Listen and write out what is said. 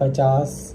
50